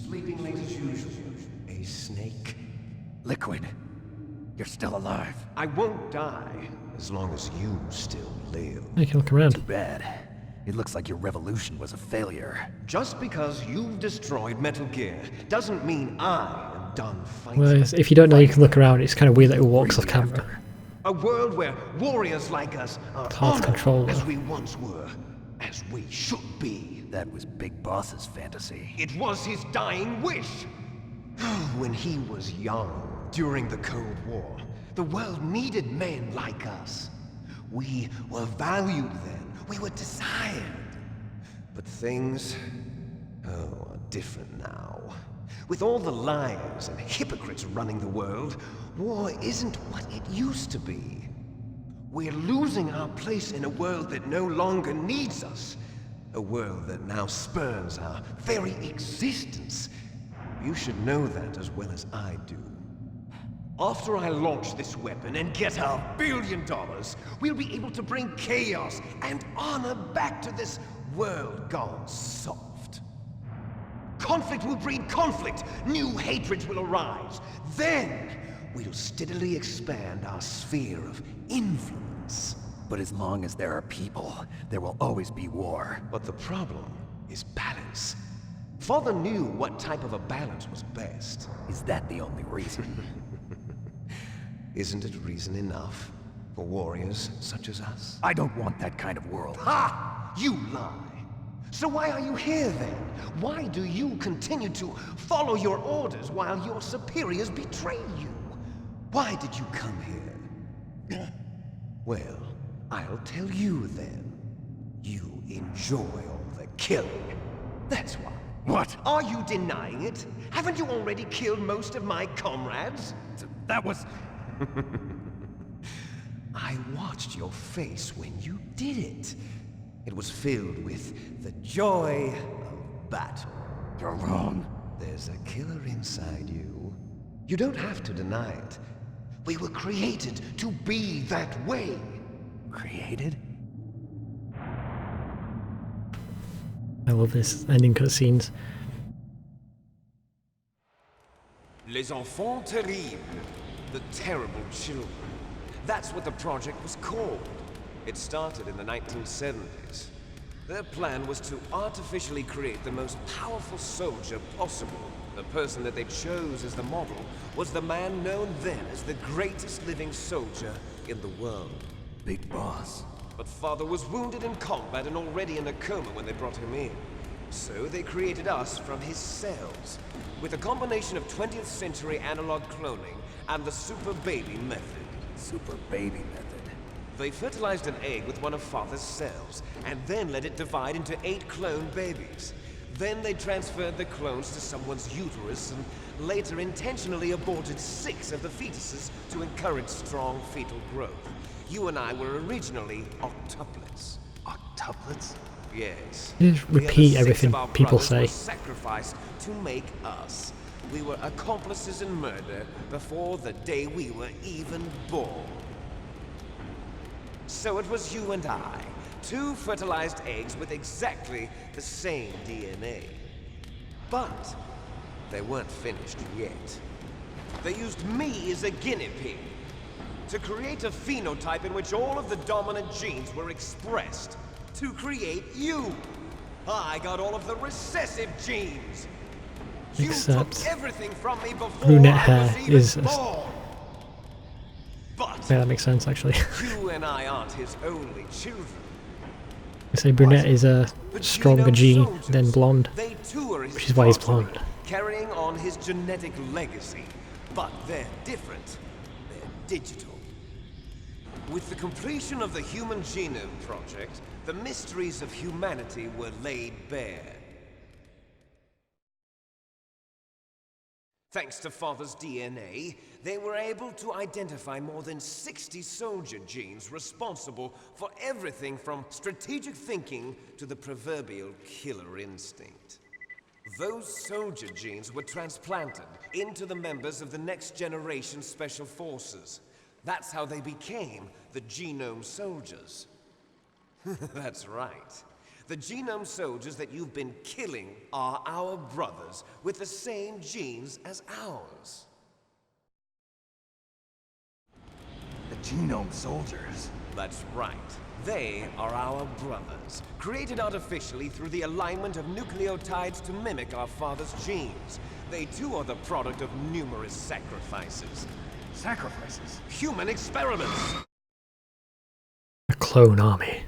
Sleeping late as usual. A snake? Liquid, you're still alive. I won't die as long as you still live. You can look around. Too bad. It looks like your revolution was a failure. Just because you've destroyed Metal Gear doesn't mean I am done fighting. Well, if you don't know you can look around, it's kind of weird that it walks off camera. A world where warriors like us are Half control, as though. we once were, as we should be. That was Big Boss's fantasy. It was his dying wish. When he was young, during the Cold War, the world needed men like us. We were valued then. We were desired. But things, are different now. With all the liars and hypocrites running the world, war isn't what it used to be. We're losing our place in a world that no longer needs us. A world that now spurns our very existence. You should know that as well as I do. After I launch this weapon and get $1 billion, we'll be able to bring chaos and honor back to this world gone soft. Conflict will breed conflict. New hatreds will arise. Then, we'll steadily expand our sphere of influence. But as long as there are people, there will always be war. But the problem is balance. Father knew what type of a balance was best. Is that the only reason? Isn't it reason enough for warriors such as us? I don't want that kind of world. Ha! You lie! So why are you here then? Why do you continue to follow your orders while your superiors betray you? Why did you come here? Well, I'll tell you then. You enjoy all the killing. That's why. What? Are you denying it? Haven't you already killed most of my comrades? That was... I watched your face when you did it. It was filled with the joy of battle. You're wrong. There's a killer inside you. You don't have to deny it. We were created to be that way. Created? I love this ending cutscenes. Les enfants terribles. The terrible children. That's what the project was called. It started in the 1970s. Their plan was to artificially create the most powerful soldier possible. The person that they chose as the model was the man known then as the greatest living soldier in the world. Big Boss. But Father was wounded in combat and already in a coma when they brought him in. So they created us from his cells, with a combination of 20th century analog cloning and the Super Baby method. Super Baby method. They fertilized an egg with one of Father's cells, and then let it divide into 8 clone babies. Then they transferred the clones to someone's uterus and later intentionally aborted 6 of the fetuses to encourage strong fetal growth. You and I were originally octuplets. Octuplets? Yes. Just The other repeat 6 everything of our people brothers were say. sacrificed to make us. We were accomplices in murder before the day we were even born. So it was you and I, 2 fertilized eggs with exactly the same DNA. But they weren't finished yet. They used me as a guinea pig to create a phenotype in which all of the dominant genes were expressed. To create you. I got all of the recessive genes. You Except took everything from me before brunette I hair was even is born. But yeah, that makes sense actually. you and I aren't his only children. I say brunette is a The stronger genome gene soldiers, than blonde. They too are his Which is why he's property, blonde. carrying on his genetic legacy. But they're different. They're digital. With the completion of the Human Genome Project, the mysteries of humanity were laid bare. Thanks to Father's DNA, they were able to identify more than 60 soldier genes responsible for everything from strategic thinking to the proverbial killer instinct. Those soldier genes were transplanted into the members of the next generation special forces. That's how they became the Genome Soldiers. That's right. The genome soldiers that you've been killing are our brothers with the same genes as ours. The genome soldiers? That's right. They are our brothers, created artificially through the alignment of nucleotides to mimic our father's genes. They too are the product of numerous sacrifices. Sacrifices? Human experiments! A clone army.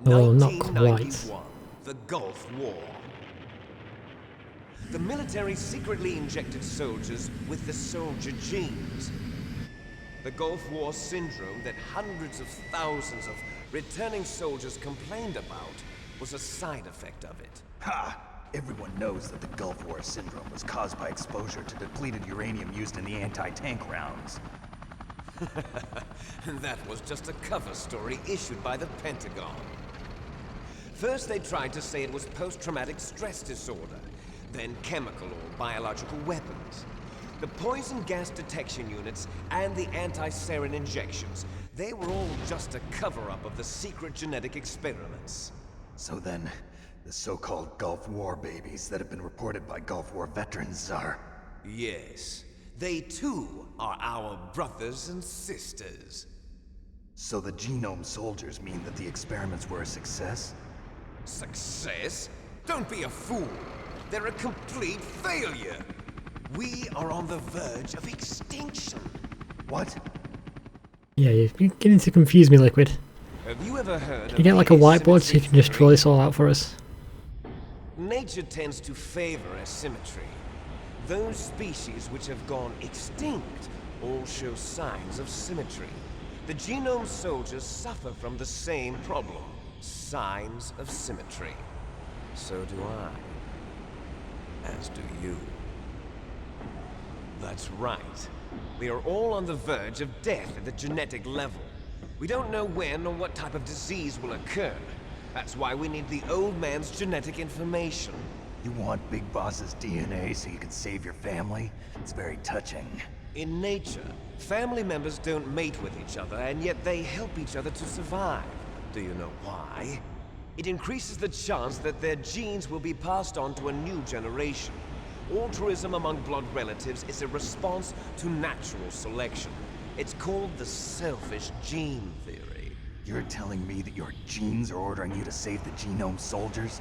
Well, not quite. 1991, the Gulf War. The military secretly injected soldiers with the soldier genes. The Gulf War syndrome that hundreds of thousands of returning soldiers complained about was a side effect of it. Ha! Everyone knows that the Gulf War syndrome was caused by exposure to depleted uranium used in the anti-tank rounds. That was just a cover story issued by the Pentagon. First they tried to say it was post-traumatic stress disorder, then chemical or biological weapons. The poison gas detection units and the anti-sarin injections, they were all just a cover-up of the secret genetic experiments. So then, the so-called Gulf War babies that have been reported by Gulf War veterans are... Yes, they too are our brothers and sisters. So the genome soldiers mean that the experiments were a success? Success? Don't be a fool. They're a complete failure. We are on the verge of extinction. What? Yeah, you're getting to confuse me, Liquid. Have you ever heard Can you get like a whiteboard so you can just draw this all out for us? Nature tends to favor asymmetry. Those species which have gone extinct all show signs of symmetry. The genome soldiers suffer from the same problem. Signs of symmetry. So do I. As do you. That's right. We are all on the verge of death at the genetic level. We don't know when or what type of disease will occur. That's why we need the old man's genetic information. You want Big Boss's DNA so you can save your family? It's very touching. In nature, family members don't mate with each other, and yet they help each other to survive. Do you know why? It increases the chance that their genes will be passed on to a new generation. Altruism among blood relatives is a response to natural selection. It's called the selfish gene theory. You're telling me that your genes are ordering you to save the genome soldiers?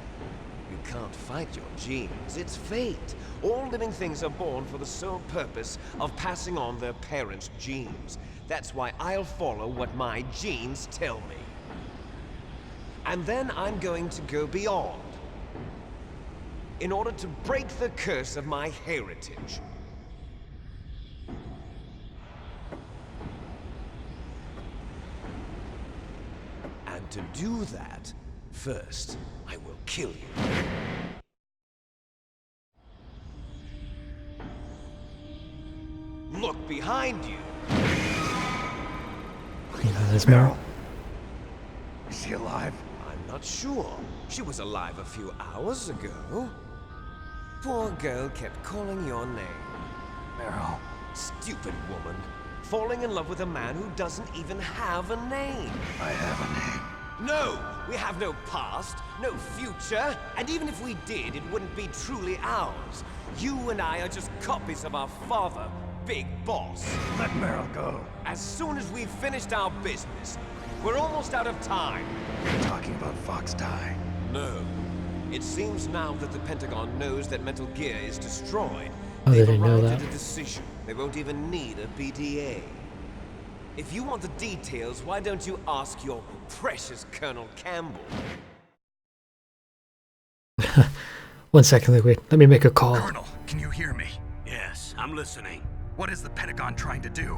You can't fight your genes, it's fate. All living things are born for the sole purpose of passing on their parents' genes. That's why I'll follow what my genes tell me. And then I'm going to go beyond. In order to break the curse of my heritage. And to do that, first, I will kill you. Look behind you. There's Meryl. Is she alive? I'm not sure. She was alive a few hours ago. Poor girl kept calling your name. Meryl. Stupid woman. Falling in love with a man who doesn't even have a name. I have a name. No! We have no past, no future, and even if we did, it wouldn't be truly ours. You and I are just copies of our father, Big Boss. Let Meryl go. As soon as we've finished our business, we're almost out of time. You're talking about Fox Die. No. It seems now that the Pentagon knows that Metal Gear is destroyed. Oh, they They've didn't know arrived that. at a decision. They won't even need a BDA. If you want the details, why don't you ask your precious Colonel Campbell? 1 second, Liquid. Let me make a call. Colonel, can you hear me? Yes, I'm listening. What is the Pentagon trying to do?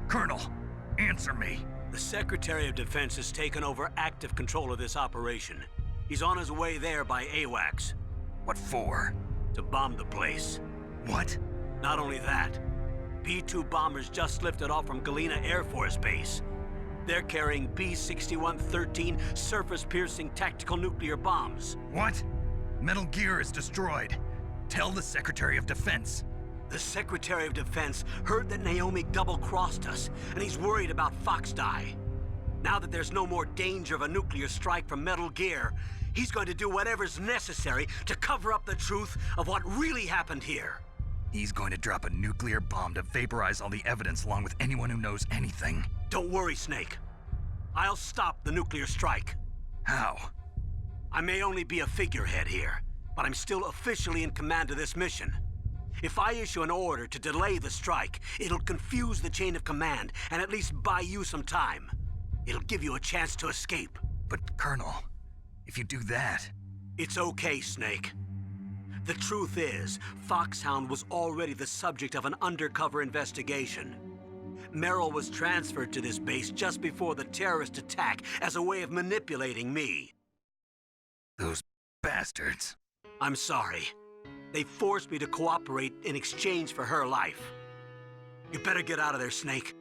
Colonel, answer me. The Secretary of Defense has taken over active control of this operation. He's on his way there by AWACS. What for? To bomb the place. What? Not only that, B-2 bombers just lifted off from Galena Air Force Base. They're carrying B-6113 surface-piercing tactical nuclear bombs. What? Metal Gear is destroyed. Tell the Secretary of Defense. The Secretary of Defense heard that Naomi double-crossed us, and he's worried about Fox Die. Now that there's no more danger of a nuclear strike from Metal Gear, he's going to do whatever's necessary to cover up the truth of what really happened here. He's going to drop a nuclear bomb to vaporize all the evidence along with anyone who knows anything. Don't worry, Snake. I'll stop the nuclear strike. How? I may only be a figurehead here, but I'm still officially in command of this mission. If I issue an order to delay the strike, it'll confuse the chain of command and at least buy you some time. It'll give you a chance to escape. But, Colonel, if you do that... It's okay, Snake. The truth is, Foxhound was already the subject of an undercover investigation. Merrill was transferred to this base just before the terrorist attack as a way of manipulating me. Those bastards. I'm sorry. They forced me to cooperate in exchange for her life. You better get out of there, Snake.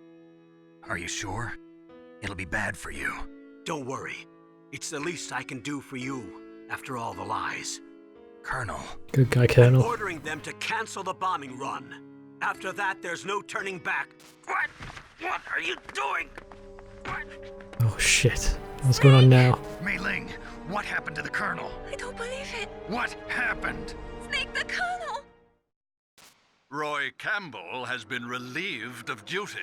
Are you sure? It'll be bad for you. Don't worry. It's the least I can do for you, after all the lies. Colonel. Good guy, Colonel. Ordering them to cancel the bombing run. After that, there's no turning back. What? What are you doing? What? Oh shit. What's going on now? Mei Ling, what happened to the Colonel? I don't believe it. What happened? Snake the Colonel! Roy Campbell has been relieved of duty.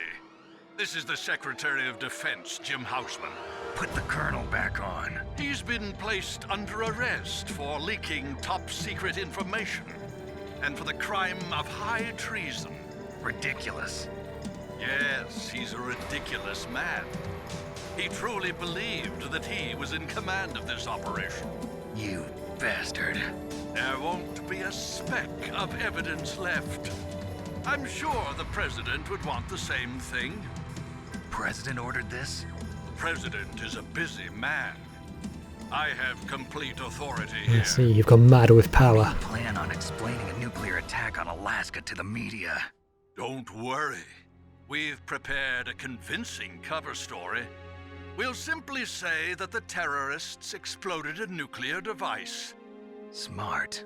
This is the Secretary of Defense, Jim Houseman. Put the Colonel back on. He's been placed under arrest for leaking top-secret information and for the crime of high treason. Ridiculous. Yes, he's a ridiculous man. He truly believed that he was in command of this operation. You bastard. There won't be a speck of evidence left. I'm sure the President would want the same thing. President ordered this? President is a busy man. I have complete authority I here. see, you've gone mad with power. Plan on explaining a nuclear attack on Alaska to the media. Don't worry. We've prepared a convincing cover story. We'll simply say that the terrorists exploded a nuclear device. Smart.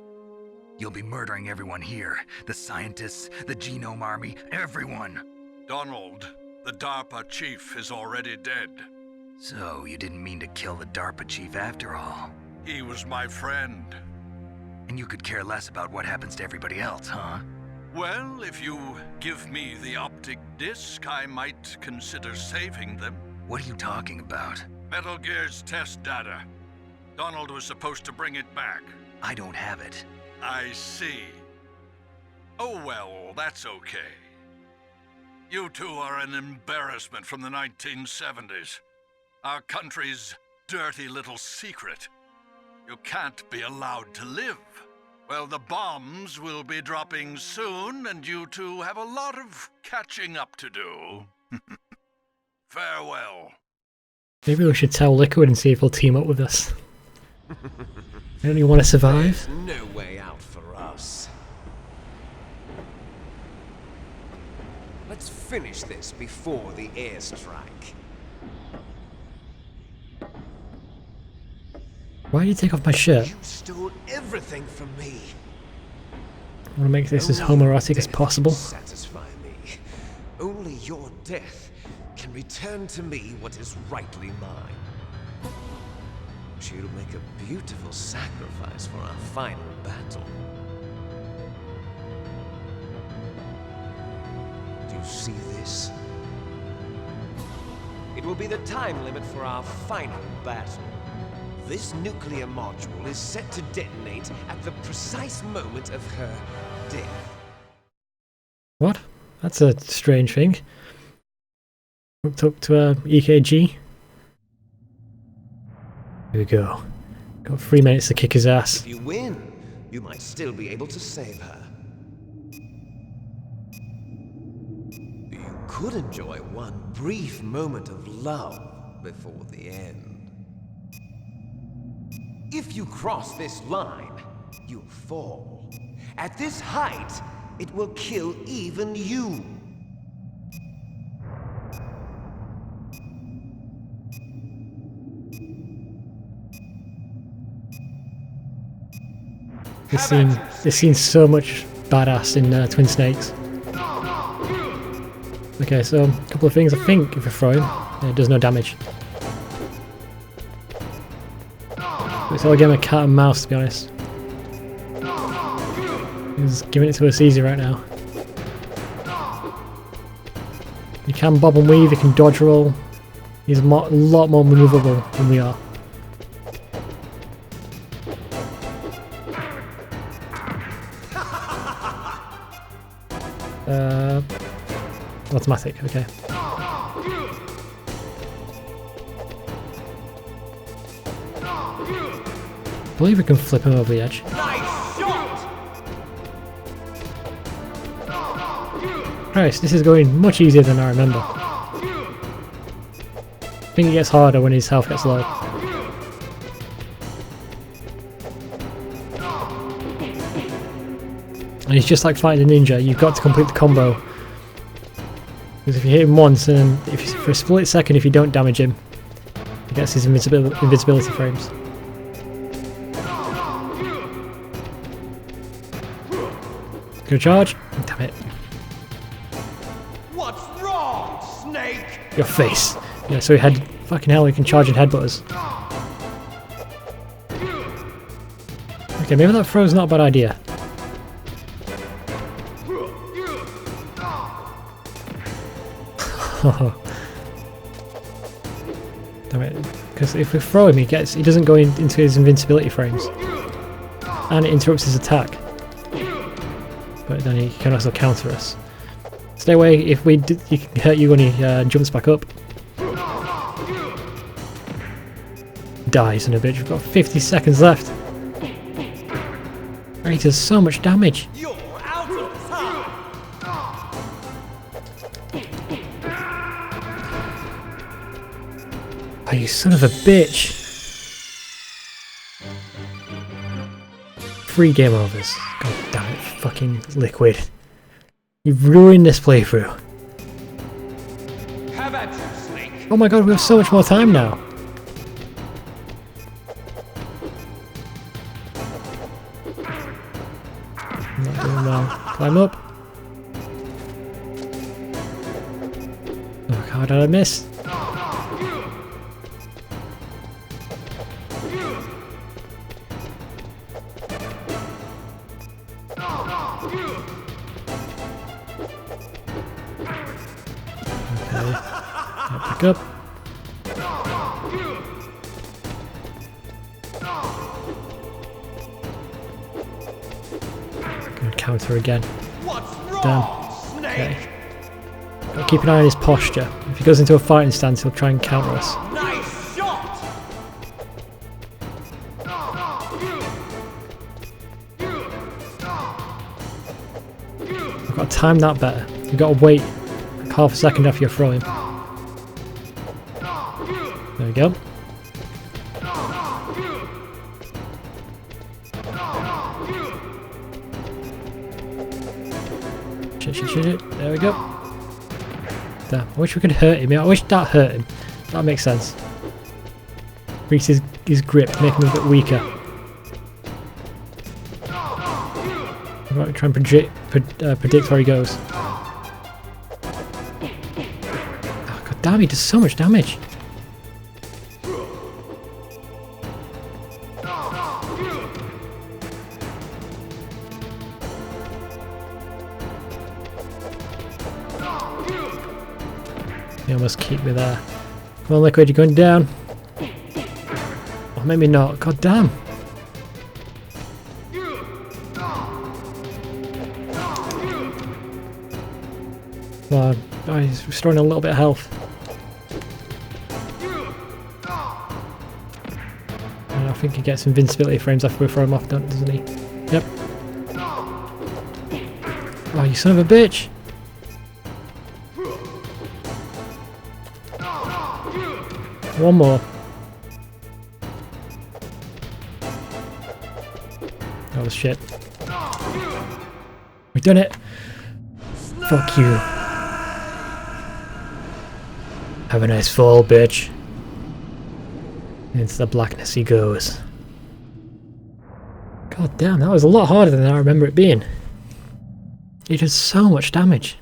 You'll be murdering everyone here. The scientists, the Genome Army, everyone. Donald, the DARPA chief, is already dead. So, you didn't mean to kill the DARPA chief after all. He was my friend. And you could care less about what happens to everybody else, huh? Well, if you give me the optic disc, I might consider saving them. What are you talking about? Metal Gear's test data. Donald was supposed to bring it back. I don't have it. I see. Oh well, that's okay. You two are an embarrassment from the 1970s. Our country's dirty little secret. You can't be allowed to live. Well, the bombs will be dropping soon, and you two have a lot of catching up to do. Farewell. Maybe we should tell Liquid and see if he'll team up with us. Don't you want to survive? There's no way out for us. Let's finish this before the airstrike. Why did you take off my shirt? You stole everything from me. I want to make this as homoerotic as Death possible. will satisfy me. Only your death can return to me what is rightly mine. She'll make a beautiful sacrifice for our final battle. Do you see this? It will be the time limit for our final battle. This nuclear module is set to detonate at the precise moment of her death. What? That's a strange thing. Hooked up to a EKG. Here we go. Got 3 minutes to kick his ass. If you win, you might still be able to save her. You could enjoy one brief moment of love before the end. If you cross this line, you'll fall. At this height, it will kill even you. This scene's so much badass in Twin Snakes. Okay, so a couple of things. I think if I throw him, it does no damage. It's all a game of cat and mouse, to be honest. He's giving it to us easy right now. You can bob and weave, you can dodge roll. He's a lot more maneuverable than we are. Automatic, okay. I believe we can flip him over the edge. Christ, this is going much easier than I remember. I think it gets harder when his health gets low. And he's just like fighting a ninja, you've got to complete the combo. Because if you hit him once, and if for a split second if you don't damage him, he gets his invisibility frames. Go charge. Damn it. What's wrong, Snake? Your face. Yeah, so he had... Fucking hell, he can charge and headbutt us. Okay, maybe that throw's not a bad idea. Damn it. Because if we throw him, he doesn't go into his invincibility frames. And it interrupts his attack. But then he can also counter us. Stay away, if he can hurt you when he jumps back up. Die, son of a bitch. We've got 50 seconds left. He does so much damage. You're out of time. Oh, you son of a bitch. 3 game overs. God damn it, fucking Liquid. You've ruined this playthrough. Have at you, Snake. Oh my god, we have so much more time now. I'm not doing well. Climb up. Oh, how did I miss? Okay. Back up. Good counter again. What's Done. wrong, Snake? Okay. Gotta keep an eye on his posture. If he goes into a fighting stance, he'll try and counter us. Nice shot. We've got to time that better. You've got to wait like half a second after you throw him. There we go. Shit. There we go. Damn, I wish we could hurt him. I wish that hurt him. That makes sense. Increase his grip, make him a bit weaker. I'm going to try and predict where he goes. Oh, god damn, he does so much damage. He almost keep me there. Come on, Liquid, you're going down. Oh, maybe not. God damn. Come on. Oh, he's restoring a little bit of health. And I think he gets invincibility frames after we throw him off, doesn't he? Yep. Oh, you son of a bitch! One more. Oh shit. We've done it. Fuck you. Have a nice fall, bitch. Into the blackness he goes. God damn, that was a lot harder than I remember it being. It does so much damage.